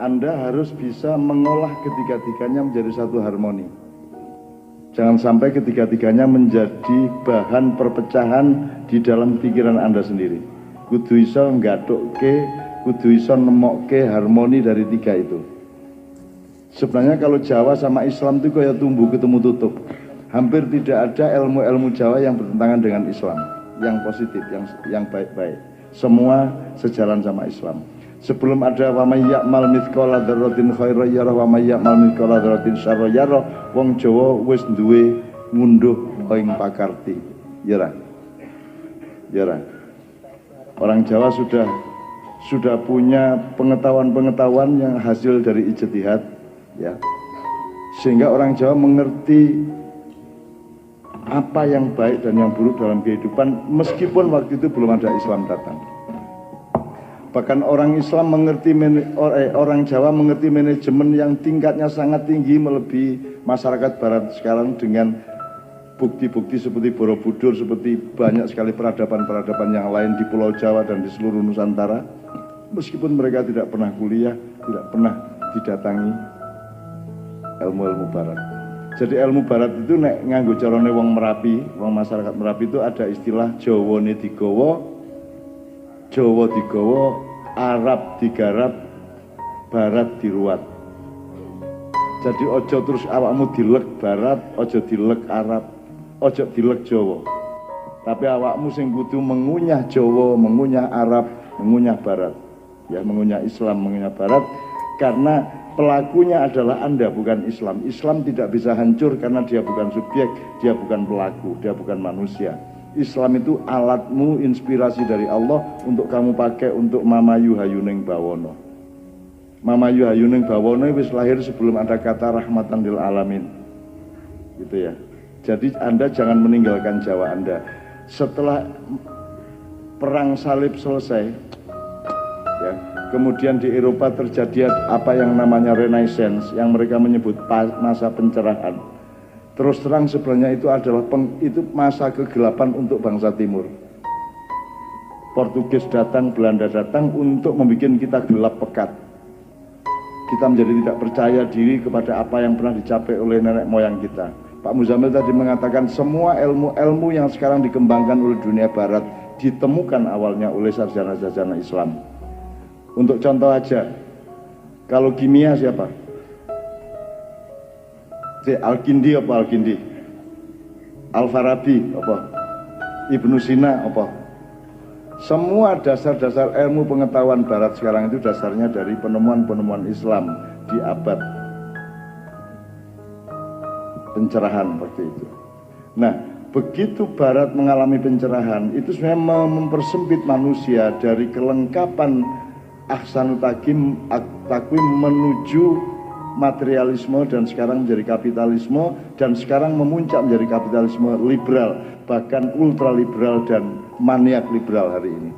Anda harus bisa mengolah ketiga-tiganya menjadi satu harmoni. Jangan sampai ketiga-tiganya menjadi bahan perpecahan di dalam pikiran Anda sendiri. Kudu iso nggathukke, kudu iso nemokke harmoni dari tiga itu. Sebenarnya kalau Jawa sama Islam itu kayak tumbuh ketemu tutup. Hampir tidak ada ilmu-ilmu Jawa yang bertentangan dengan Islam, yang positif, yang baik-baik. Semua sejalan sama Islam. Sebelum ada wa may ya'mal mithqala dzarratin khairan yarah wa may ya'mal mithqala dzarratin syarran yarah, wong Jawa wis duwe ngunduh ing pakarti. Ya ra? Ya ra? Orang Jawa sudah punya pengetahuan-pengetahuan yang hasil dari ijtihad, ya. Sehingga orang Jawa mengerti apa yang baik dan yang buruk dalam kehidupan, meskipun waktu itu belum ada Islam datang. Bahkan orang Islam mengerti, orang Jawa mengerti manajemen yang tingkatnya sangat tinggi melebihi masyarakat Barat sekarang, dengan bukti-bukti seperti Borobudur, seperti banyak sekali peradaban-peradaban yang lain di Pulau Jawa dan di seluruh Nusantara. Meskipun mereka tidak pernah kuliah, tidak pernah didatangi ilmu-ilmu Barat. Jadi ilmu Barat itu nek nganggo carane wong Merapi, wong masyarakat Merapi itu ada istilah Jawane digawa, Jawa digawa, Arab digarap, Barat diruat. Jadi ojo terus awakmu dilek Barat, ojo dilek Arab, ojo dilek Jawa. Tapi awakmu sing kudu mengunyah Jawa, mengunyah Arab, mengunyah Barat. Ya, mengunyah Islam, mengunyah Barat, karena pelakunya adalah Anda, bukan Islam. Islam tidak bisa hancur karena dia bukan subjek, dia bukan pelaku, dia bukan manusia. Islam itu alatmu, inspirasi dari Allah untuk kamu pakai untuk mamayu hayuning bawono. Mamayu hayuning bawono wis lahir sebelum ada kata rahmatan lil alamin. Gitu ya. Jadi Anda jangan meninggalkan Jawa Anda. Setelah perang salib selesai, ya, kemudian di Eropa terjadi apa yang namanya Renaissance, yang mereka menyebut masa pencerahan. Terus terang sebenarnya itu adalah itu masa kegelapan untuk bangsa Timur. Portugis datang, Belanda datang untuk membuat kita gelap pekat. Kita menjadi tidak percaya diri kepada apa yang pernah dicapai oleh nenek moyang kita. Pak Muzamil tadi mengatakan semua ilmu-ilmu yang sekarang dikembangkan oleh dunia Barat ditemukan awalnya oleh sarjana-sarjana Islam. Untuk contoh aja, kalau kimia siapa? Al-Kindi apa Al-Kindi? Al-Farabi apa? Ibnu Sina apa? Semua dasar-dasar ilmu pengetahuan Barat sekarang itu dasarnya dari penemuan-penemuan Islam di abad pencerahan waktu itu. Nah, begitu Barat mengalami pencerahan, itu sebenarnya mempersempit manusia dari kelengkapan ahsanul takwim menuju materialisme, dan sekarang menjadi kapitalisme, dan sekarang memuncak menjadi kapitalisme liberal, bahkan ultra liberal dan maniak liberal hari ini.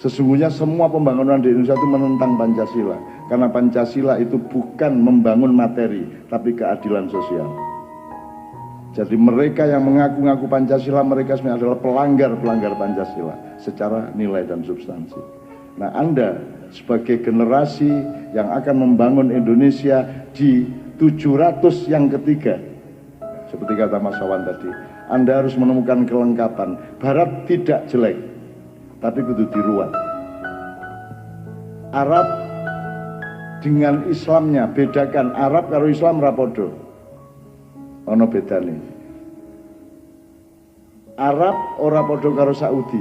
Sesungguhnya semua pembangunan di Indonesia itu menentang Pancasila, karena Pancasila itu bukan membangun materi tapi keadilan sosial. Jadi mereka yang mengaku-ngaku Pancasila, mereka sebenarnya adalah pelanggar Pancasila secara nilai dan substansi. Nah, Anda sebagai generasi yang akan membangun Indonesia di 700 yang ketiga, seperti kata Mas Wawan tadi, Anda harus menemukan kelengkapan. Barat tidak jelek, tapi kudu diruat. Arab dengan Islamnya, bedakan Arab karo Islam rapodo. Ono bedane. Arab ora podo karo Saudi.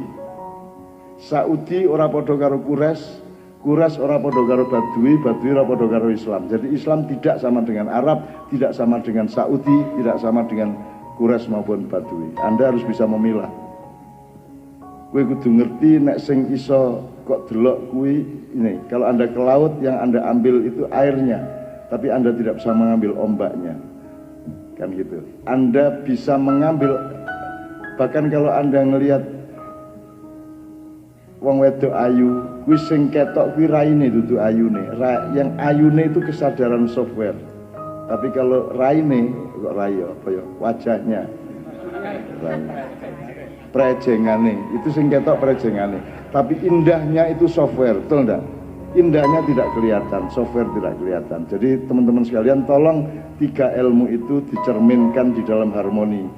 Saudi ora podo karo Quraisy ora podo karo Badui ora podo karo Islam. Jadi Islam tidak sama dengan Arab, tidak sama dengan Saudi, tidak sama dengan Quraisy maupun Badui. Anda harus bisa memilah. Kowe kudu ngerti nek sing iso kok delok kuwi ini. Kalau Anda ke laut, yang Anda ambil itu airnya, tapi Anda tidak bisa mengambil ombaknya. Kan gitu. Anda bisa mengambil, bahkan kalau Anda ngelihat wong wedok ayu, kuwi sing ketok kuwi raine dudu ayune. Yang ayune itu kesadaran software. Tapi kalau raine kok rai apa ya? Wajahnya. prejengane, itu sing ketok prejengane. Tapi indahnya itu software, betul enggak? Indahnya tidak kelihatan, software tidak kelihatan. Jadi teman-teman sekalian, tolong 3 ilmu itu dicerminkan di dalam harmoni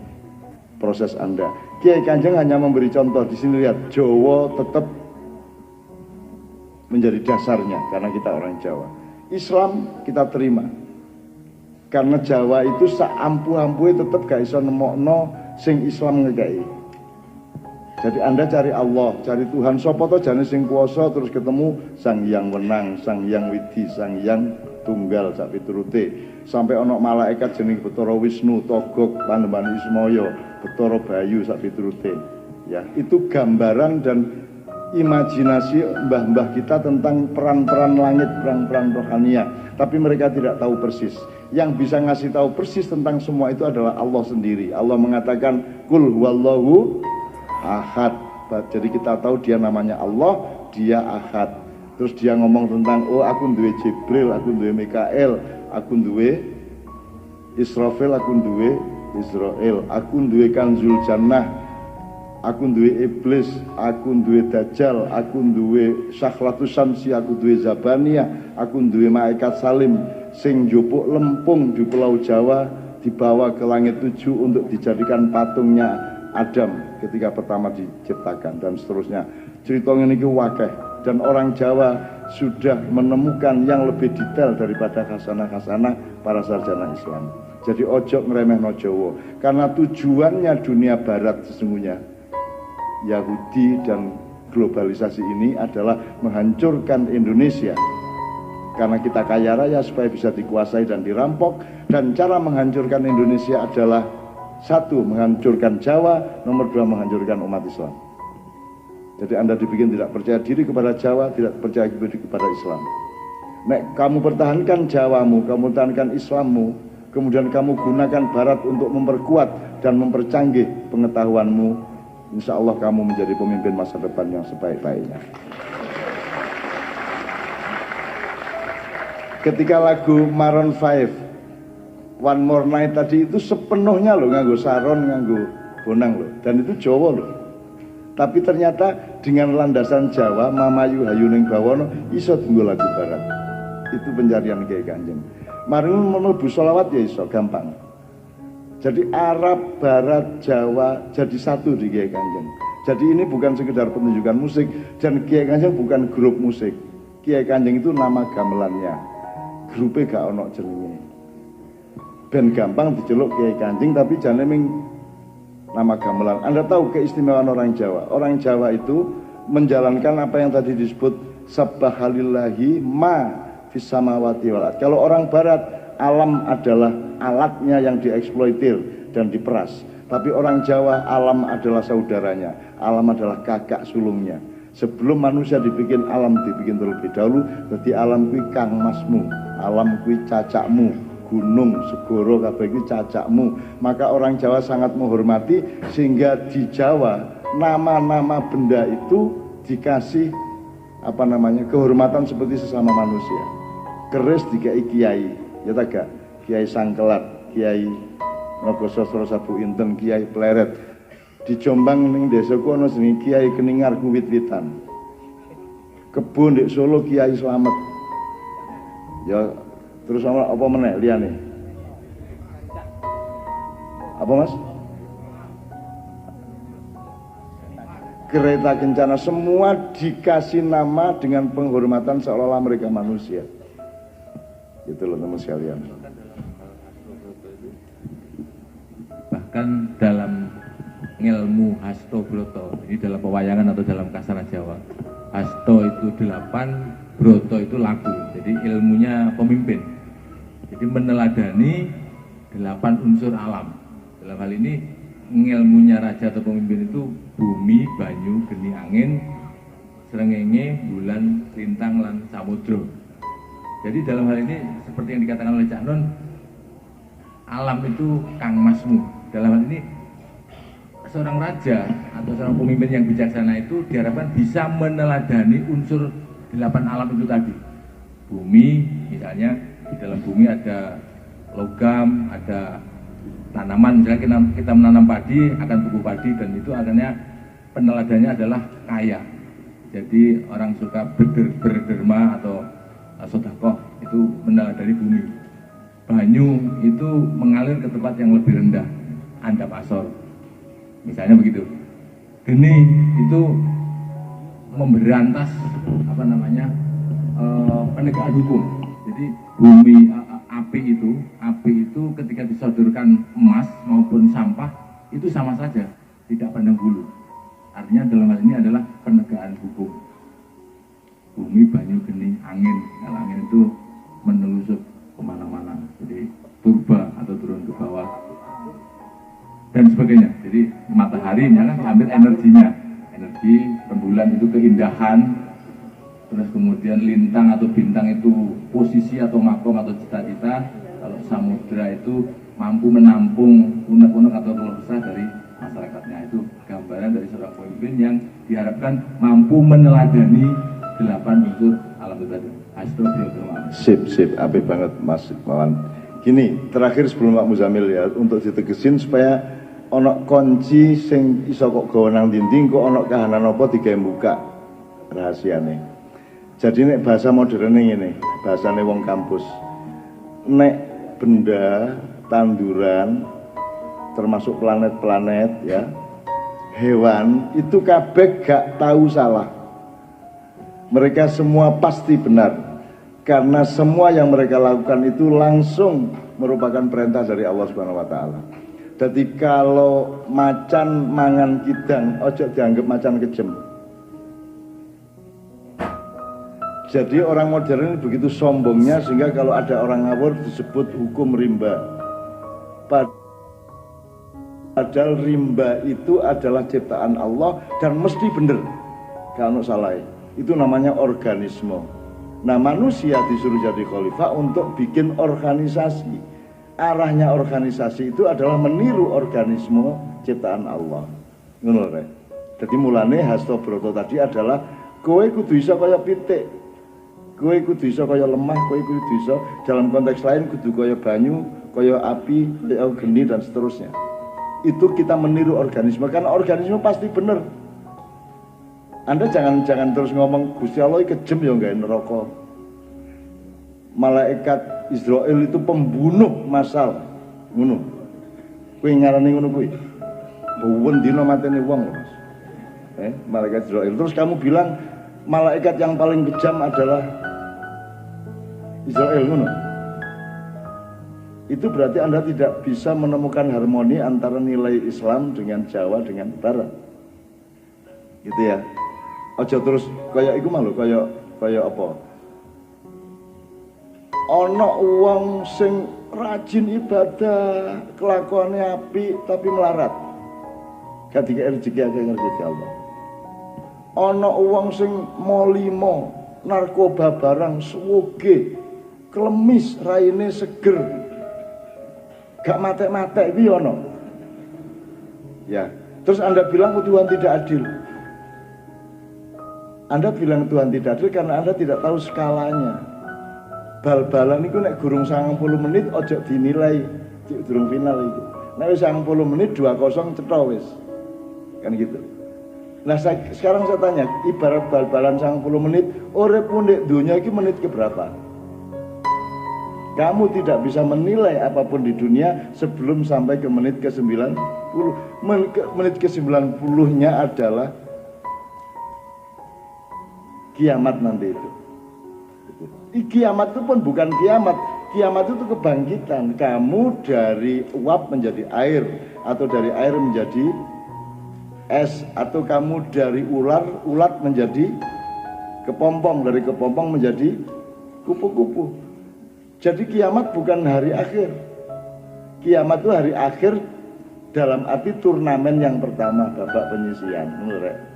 proses Anda. Kiai Kanjeng hanya memberi contoh. Di sini lihat, Jawa tetap menjadi dasarnya karena kita orang Jawa. Islam kita terima karena Jawa itu saampu-ampuhe tetap gak iso nemokno sing Islam ngekei. Jadi Anda cari Allah, cari Tuhan, sapa to jane sing kuwasa, terus ketemu Sang Hyang Wenang, Sang Hyang Widi, Sang Hyang Tunggal sak piturute. Sampai ana malaikat jeneng Bathara Wisnu, Togog, Panembahan Ismaya, Bathara Bayu sak piturute. Ya, itu gambaran dan imajinasi mbah-mbah kita tentang peran-peran langit, peran-peran rohania. Tapi mereka tidak tahu persis. Yang bisa ngasih tahu persis tentang semua itu adalah Allah sendiri. Allah mengatakan, Qul huwallahu ahad. Jadi kita tahu dia namanya Allah, dia ahad. Terus dia ngomong tentang, oh aku duwe Jibril, aku duwe Mikael, aku duwe Israfil, aku duwe Israel, aku duwe Kanzul Jannah, aku duwe Iblis, aku duwe Dajjal, aku duwe Sakhlatus Syamsi, aku duwe Zabaniyah, aku duwe Malaikat Salim sing njupuk lempung di Pulau Jawa, dibawa ke langit 7 untuk dijadikan patungnya Adam ketika pertama diciptakan, dan seterusnya. Cerita ini wakeh, dan orang Jawa sudah menemukan yang lebih detail daripada khasanah-khasanah para sarjana Islam. Jadi ojo ngremehno Jawa, karena tujuannya dunia barat sesungguhnya, Yahudi dan globalisasi ini adalah menghancurkan Indonesia. Karena kita kaya raya supaya bisa dikuasai dan dirampok, dan cara menghancurkan Indonesia adalah 1, menghancurkan Jawa, nomor 2, menghancurkan umat Islam. Jadi Anda dibikin tidak percaya diri kepada Jawa, tidak percaya diri kepada Islam. Nek kamu pertahankan Jawamu, kamu pertahankan Islammu, kemudian kamu gunakan Barat untuk memperkuat dan mempercanggih pengetahuanmu, insya Allah kamu menjadi pemimpin masa depan yang sebaik-baiknya. Ketika lagu Maroon 5 One More Night tadi itu sepenuhnya loh nganggo saron, nganggo bonang loh, dan itu Jawa loh. Tapi ternyata dengan landasan Jawa, Mamayu Hayuning Bawono iso tunggu lagu Barat. Itu pencarian Kiai Kanjeng. Mari mlebu selawat ya iso gampang. Jadi Arab, Barat, Jawa jadi satu di Kiai Kanjeng. Jadi ini bukan sekedar pertunjukan musik, dan Kiai Kanjeng bukan grup musik. Kiai Kanjeng itu nama gamelannya. Grupnya gak ono jenenge. Ben gampang diceluk Kiai Kanjeng, tapi jane ming nama gamelan. Anda tahu keistimewaan orang Jawa. Orang Jawa itu menjalankan apa yang tadi disebut Sabbahalillahi ma fis samawati wal ard. Kalau orang Barat, alam adalah alatnya yang dieksploitir dan diperas. Tapi orang Jawa, alam adalah saudaranya. Alam adalah kakak sulungnya. Sebelum manusia dibikin, alam dibikin terlebih dahulu. Jadi alam kui kangmasmu, alam kui cacakmu, gunung, segoro, kabeh iki cacakmu. Maka orang Jawa sangat menghormati, sehingga di Jawa nama-nama benda itu dikasih apa namanya, kehormatan seperti sesama manusia. Keris dikai kiai, ya tak gak? Kiai Sangkelat, Kiai Nogososro Sabu Inten, Kiai Pleret. Di Jombang ning desaku ana jenenge Kiai Keningar Kuwit-witan. Kebon di Solo Kiai Slamet. Ya terus apa meneh liyane? Apa Mas? Kereta kencana, semua dikasih nama dengan penghormatan seolah-olah mereka manusia. Itu loh teman sekalian. Bahkan dalam ilmu Hasto Broto, ini dalam pewayangan atau dalam kasaran Jawa, Hasto itu 8, Broto itu lagu. Jadi ilmunya pemimpin. Jadi meneladani 8 unsur alam. Dalam hal ini ilmunya raja atau pemimpin itu bumi, banyu, geni, angin, srengenge, bulan, lintang, lan samudra. Jadi dalam hal ini seperti yang dikatakan oleh Cak Nun, alam itu kangmasmu. Dalam hal ini seorang raja atau seorang pemimpin yang bijaksana itu diharapkan bisa meneladani unsur 8 alam itu tadi. Bumi, misalnya di dalam bumi ada logam, ada tanaman, misalnya kita menanam padi akan tumbuh padi, dan itu akhirnya peneladannya adalah kaya. Jadi orang suka berderma atau sedekah itu meneladani bumi. Banyu itu mengalir ke tempat yang lebih rendah, andap asor, misalnya begitu. Geni itu memberantas penegakan hukum. Jadi bumi, api itu ketika disodorkan emas maupun sampah itu sama saja, tidak pandang bulu. Artinya dalam hal ini adalah penegakan hukum. Bumi, banyu, geni, angin. Kalau angin itu menelusur kemana-mana, jadi turba atau turun ke bawah dan sebagainya. Jadi matahari kan ambil energinya, energi rembulan itu keindahan, terus kemudian lintang atau bintang itu posisi atau makom atau cita-cita. Kalau samudra itu mampu menampung unek-unek atau keluh kesah dari masyarakatnya. Itu gambaran dari seorang pemimpin yang diharapkan mampu meneladani 8 unsur alam itu tadi. Sip, apik banget Mas Mawan. Gini, terakhir sebelum Pak Muzamil ya, untuk ditegesin supaya ono kunci sing iso kok gawa nang dinding, kok ono kahanan apa digawe buka rahasiane. Jadi nek bahasa modern ini, bahasane wong kampus. Nek benda, tanduran, termasuk planet-planet ya, hewan itu kabeh gak tahu salah. Mereka semua pasti benar, karena semua yang mereka lakukan itu langsung merupakan perintah dari Allah Subhanahu wa taala. Jadi kalau macan mangan kidang, ojo dianggap macan kejem. Jadi orang modern ini begitu sombongnya sehingga kalau ada orang ngawur disebut hukum rimba. Padahal rimba itu adalah ciptaan Allah dan mesti benar. Kalau salah, itu namanya organisme. Nah, manusia disuruh jadi khalifah untuk bikin organisasi. Arahnya organisasi itu adalah meniru organisme ciptaan Allah. Ngono rek. Jadi mulane Hasto Broto tadi adalah kowe kudu iso kaya pitik. Kowe kudu iso kaya lemah, kowe kudu iso dalam konteks lain kudu kaya banyu, kaya api, kaya geni dan seterusnya. Itu kita meniru organisme karena organisme pasti benar. Anda jangan terus ngomong Gusti Allah kejem ya enggak neraka. Malaikat Israel itu pembunuh massal. Ngono. Kowe ngarani ngono kuwi. Buwen dina mateni wong, Mas. Malaikat Israel. Terus kamu bilang malaikat yang paling kejam adalah Israel, ngono. Itu berarti Anda tidak bisa menemukan harmoni antara nilai Islam dengan Jawa dengan Barat. Gitu ya. Aja terus kaya iku malu, kaya apa? Ana wong sing rajin ibadah, kelakuane apik tapi melarat. Gak dikek rezeki akeh ngerti Allah. Ana wong sing molimo, narkoba barang suwege, klemis, raine seger. Gak matek-matek iki ana. Ya, terus Anda bilang Tuhan tidak adil. Anda bilang Tuhan tidak adil karena Anda tidak tahu skalanya. Bal-balan itu nek gurung 90 menit ojo dinilai durung final itu. Nek wis 90 menit 2-0 cetha wis. Kan gitu. Nah sekarang saya tanya, ibarat bal-balan 90 menit, urip ndek dunia iki menit ke berapa? Kamu tidak bisa menilai apapun di dunia sebelum sampai ke menit ke 90. Menit ke 90-nya adalah kiamat nanti itu. Kiamat itu pun bukan kiamat. Kiamat itu kebangkitan. Kamu dari uap menjadi air, atau dari air menjadi es, atau kamu dari ulat menjadi kepompong, dari kepompong menjadi kupu-kupu. Jadi kiamat bukan hari akhir. Kiamat itu hari akhir dalam arti turnamen yang pertama, babak penyisian. Menurut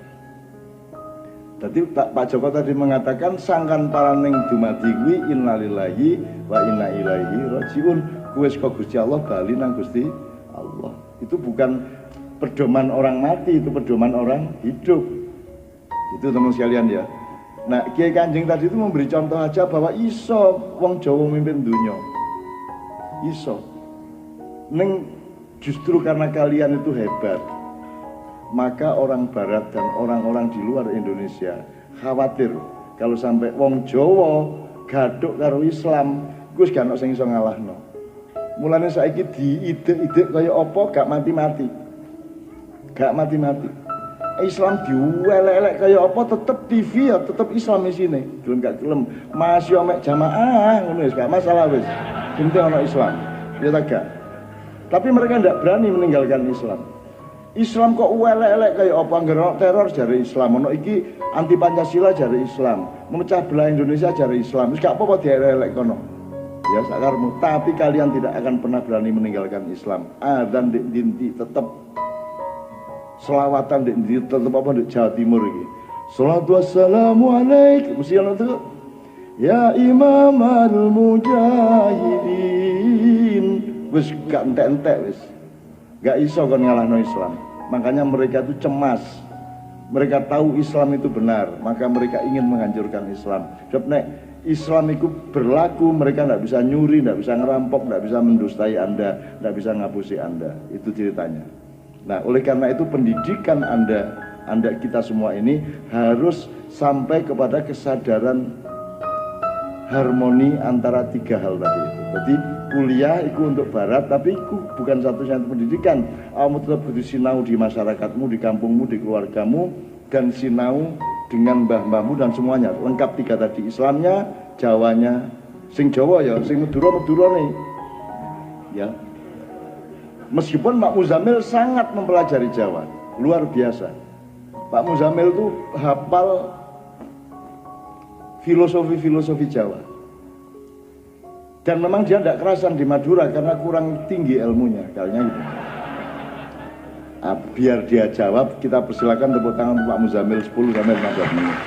jadi Pak Joko tadi mengatakan sangkan paraning dumadi kuwi innalillahi wa inna ilaihi rajiun. Kuwi saka Gusti Allah bali nang Gusti Allah. Itu bukan pedoman orang mati, itu pedoman orang hidup. Itu teman sekalian ya. Nah, Kiai Kanjeng tadi itu memberi contoh aja bahwa iso wong Jawa mimpin dunya. Iso. Ning Justru karena kalian itu hebat, maka orang barat dan orang-orang di luar Indonesia khawatir kalau sampai wong Jawa gaduk karo Islam, Gus gak ono sing iso ngalahno. Mulane saiki diide-ide kaya apa gak mati-mati. Gak mati-mati. Islam diuelek-elek kaya apa tetep TV ya tetep Islam isine. Gelem gak gelem, masih mek jamaah ngono wis gak masalah wis. Penting ono Islam. Ya tak gak. Tapi mereka tidak berani meninggalkan Islam. Islam kok elek-elek kayak apa, ngerok teror jari Islam, ono iki anti Pancasila jari Islam, memecah belah Indonesia jari Islam. Terus gak apa-apa dielek kono. Ya sakarmu, tapi kalian tidak akan pernah berani meninggalkan Islam. Adzan di dinti tetap, selawatan di dinti tetap apa di Jawa Timur iki. Shalatu wassalamu alaik, mesti ono tuh. Ya Imam al-Mujahidin. Wis gak entek-entek wis. Gak iso kon ngalahno Islam. Makanya mereka itu cemas. Mereka tahu Islam itu benar, maka mereka ingin menghancurkan Islam. Sebab nek Islam itu berlaku, mereka tidak bisa nyuri, tidak bisa ngerampok, tidak bisa mendustai Anda, tidak bisa ngapusi Anda. Itu ceritanya. Nah, oleh karena itu pendidikan Anda kita semua ini harus sampai kepada kesadaran harmoni antara tiga hal tadi itu. Jadi kuliah itu untuk barat, tapi itu bukan satu-satunya pendidikan. Kamu tetap butuh sinau di masyarakatmu, di kampungmu, di keluargamu, dan sinau dengan mbah-mbahmu dan semuanya. Lengkap tiga tadi, Islamnya, Jawanya, sing Jawa ya, sing Madura nih. Ya. Meskipun Pak Muzamil sangat mempelajari Jawa, luar biasa. Pak Muzamil itu hafal filosofi Jawa. Dan memang dia tidak kerasan di Madura karena kurang tinggi ilmunya, kayaknya gitu. Biar dia jawab, kita persilakan tepuk tangan untuk Pak Muzamil 10 sampai 15 menit.